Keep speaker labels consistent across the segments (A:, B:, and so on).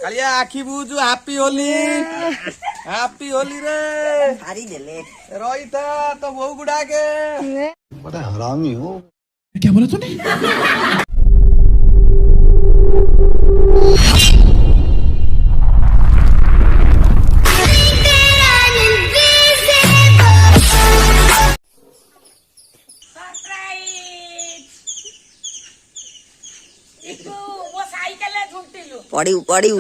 A: कालिया आखी बुझु हैप्पी होली रे
B: हारी देले
A: रही था तो बहु गुड़ा के
C: बड़ा हरामी हो।
D: क्या बोला तूने?
B: पड़िउ पड़िउ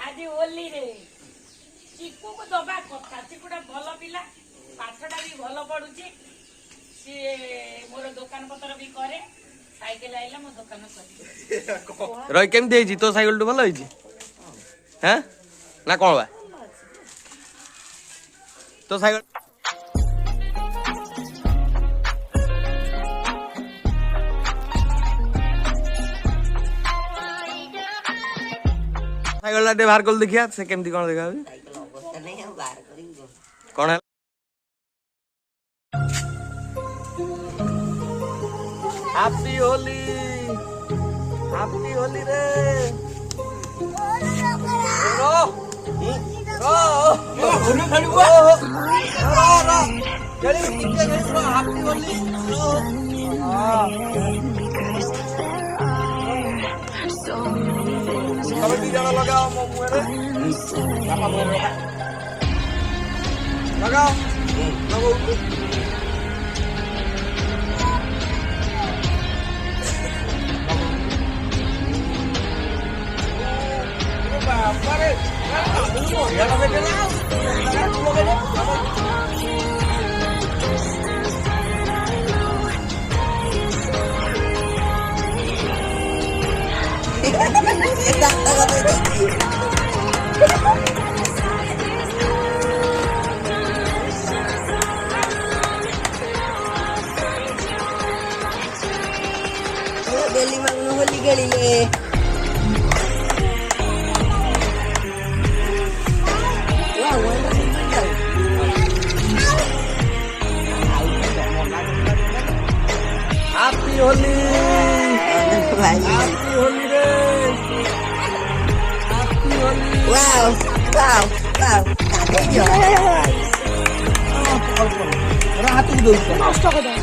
E: आज होली रे चिकू को दबा कथा चिकूटा भल पिला पाठटा भी भल पड़ुची सी मोर दुकान पत्र भी करे साइकेल आइला मो दुकान कर
A: रही केमती ହେଇଛି तो साइकेल तो भल ହେଇଛି हैं ना कोन बा तो साइकेल साइकेल दे बाहर कर देखिया से केमती कोन देखा
B: साइकेल अवस्था नहीं है बाहर करी
A: कोन है हैप्पी होली रे रो होली खड़ी हुआ रो चली नीचे गई रो हैप्पी होली कबड्डी जाना लगाओ मुंह रे apa मुंह रे लगाओ लगाओ बाबा रे ya lo vete
B: डेली मांगनो होली गेली ले
A: हैप्पी होली रे happy Holi
B: wow wow wow काटे जो
A: रात को दो
E: नष्ट कर दे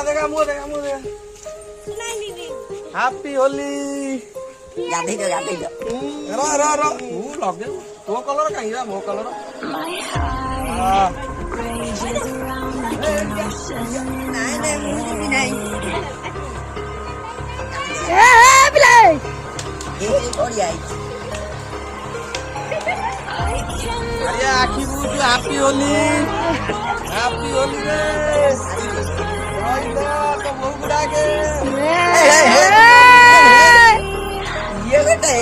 A: देखा मुंह देखा हैप्पी होली
B: गाधे जो
A: रो लग गया तो कलर कहीं रा मो कलर
B: नहीं मुझे भी नहीं बढ़िया
A: अरे आखी बुझु हैप्पी होली रे रोइदा तो बहु गुड़ा के
B: ये बेटा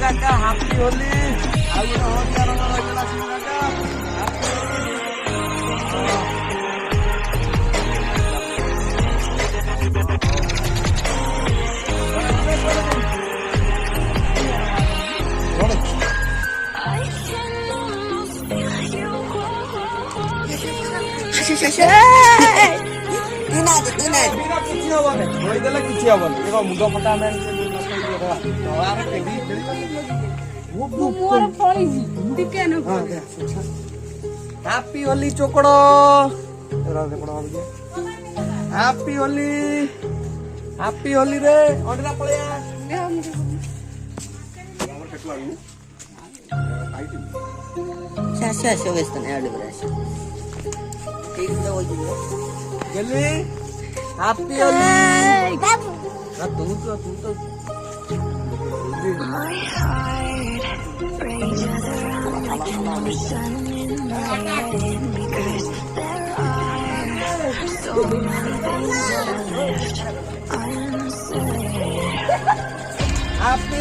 A: काका हैप्पी होली आउ ओडिया रंग लगला काका
B: दिना
A: किछि होबने होई देला किछि होबने एगो मुंड फटा में तोआरे केडी
E: मोर फळीजी टिके न
A: हैप्पी होली चोकड़ो हैप्पी होली रे ओडरा पळया
B: शाशा व्यस्त नाही अडबराश ठीक तो होई
A: गेली हैप्पी होली तू तो Happy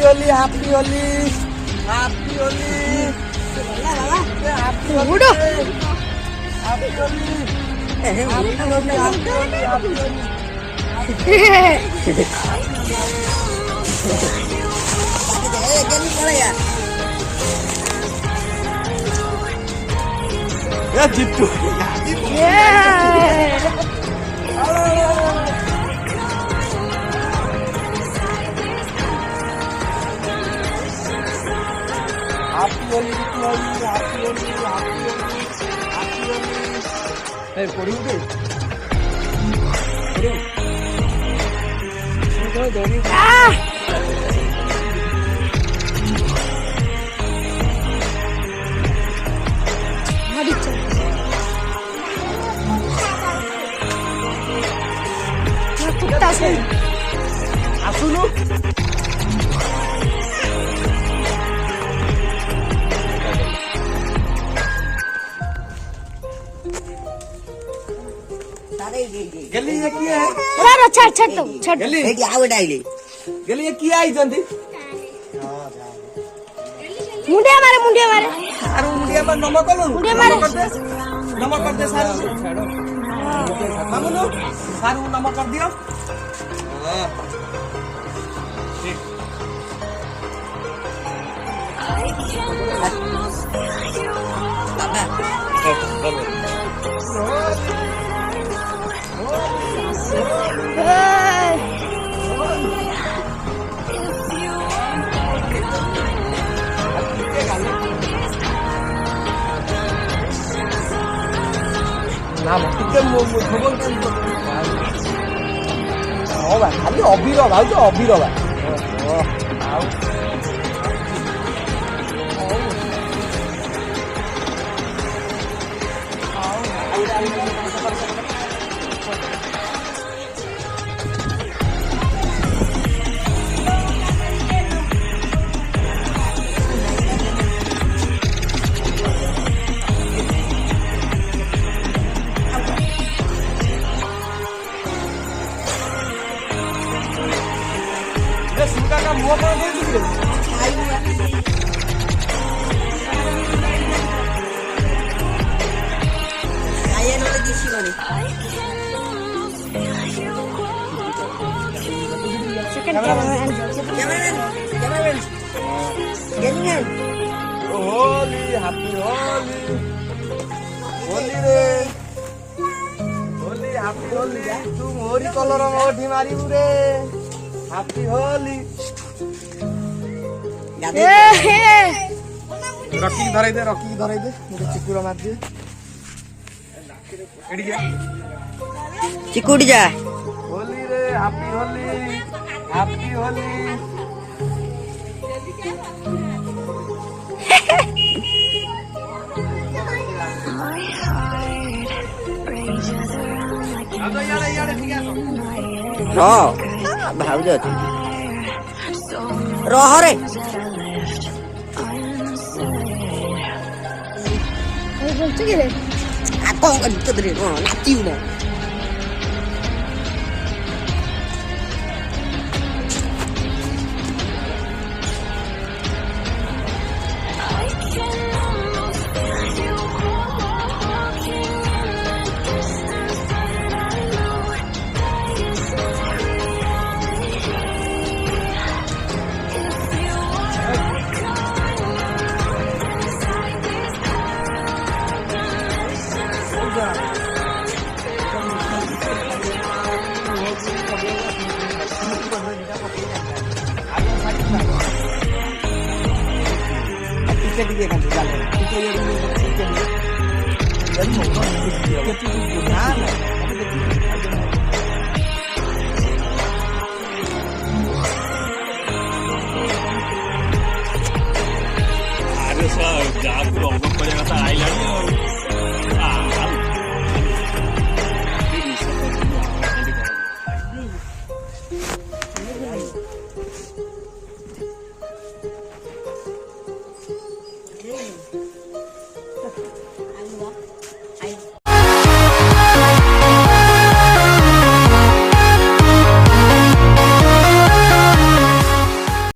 A: Holi, Happy Holi, Happy Holi, Happy Holi, Happy Holi, Happy Holi, Happy Holi. Ya jitu. Happy Holi, Happy Holi, Happy Holi, Happy Holi. Hey, pori ude. Pori. Asunu. गली ये किया है
D: अरे छाड़ छाड़ दो छाड़ दो।
A: गली
B: ଏଇଠି ଆଉ ଗୋଟେ ଆଇଲେ
A: गली ये किया आई जंदी
D: मुंडिया मारे
A: अरे मुंडिया पर नमक करो
D: मुंडिया मारे।
A: नमक कर दे सारू मामूनो सारू नमक कर दियो हां ठीक
B: ବାବା
A: ना ଟିକେ ଖବର ହଁ ବା ଖାଲି ଅବିର ଭାଉଜ ଅବିର ବା ଆଉ सुगा का मुंह पर दे दीजिए
B: ଆଏ ନହେଲେ ଦିଶିବନି
D: सेकंड कैमरामैन
B: କ୍ୟାମେରାମ୍ୟାନ ଗେଲିଙ୍ଗ୍
A: होली हैप्पी होली होली रे होली हैप्पी होली तू मोरी कलर मोठी मारिबु रे हैप्पी होली रॉकी धराई दे मुझे चिकुरा मार दे एडी क्या
B: ଚିକୁଟି ଯା
A: होली रे हैप्पी होली हैप्पी होली
B: ଭାଉଜ ଅଛି ରହରେ
D: बोलते कि रे
B: ଆଉ କଣ କରିବି ତୋତେ ନାଚିବୁ ନା
A: ଟିକେ ଖାଲି ଚାଲ ଟିକେ ନା
F: ଆରେ ଯାହାକୁ ରଙ୍ଗ କରିବା କଥା ଆଇଲାଣି ଆଉ
E: ହୁଁ